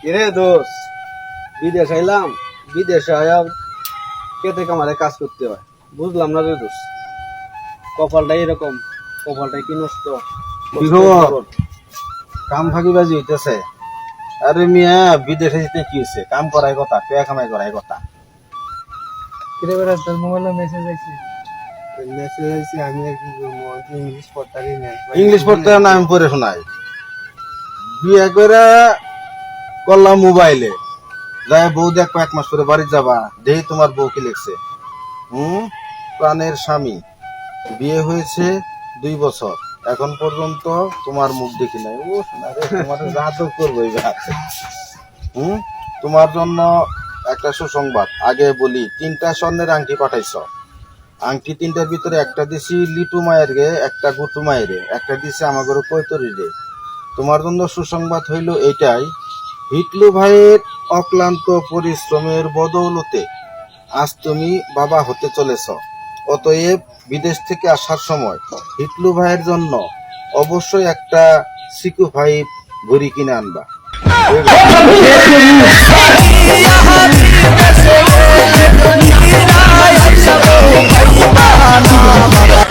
কিরে দোষ, বিদেশ আইলাম, বিদেশে আয়া খেতে কামারে কাজ করতে হয়, বুঝলাম না রে দোষ। কপালটাই এরকম, কপালটাই কি নষ্ট। কি খবর? কাম ফাঁকিবাজি হইতেছে। আরে মিয়া, বিদেশে যেতে কি হয়েছে? কাম করাই কথা, টাকা কামাই করাই কথা। কিরে বেড়া তোর মোবাইলে মেসেজ আইছে? মেসেজ আইছে, আমি আর কি করবো, আমি তো ইংলিশ পড়তারি না। ইংলিশ পড়তে না আমি পড়ে শোনাই। বিয়ে করে করলাম মোবাইলে, যাই বউ দেখো 1 মাস পরে বাড়ি যাবা, দেখি তোমার বউ কি লিখছে। প্রাণের স্বামী, বিয়ে হয়েছে 2 বছর, এখন পর্যন্ত তোমার মুখ দেখি নাই। ও শোনা রে, তোমার জাদু করবো এবার। তোমার জন্য একটা সুসংবাদ আগে বলি, 3টা স্বর্ণের আংটি পাঠাইছ। আংটি 3টার ভিতরে একটা দিছি লিটু মায়ের গে, একটা গুটু মায়ের, একটা দিছি আমাদের কৈতরি রে। তোমার জন্য সুসংবাদ হইল এটাই, হিটলু ভাইয়ের অক্লান্ত পরিশ্রমের বদৌলতে আজ তুমি বাবা হতে চলেছ। অতএব বিদেশ থেকে আসার সময় হিটলু ভাইয়ের জন্য অবশ্যই একটা সিকু 5 ঘড়ি কিনে আনবা।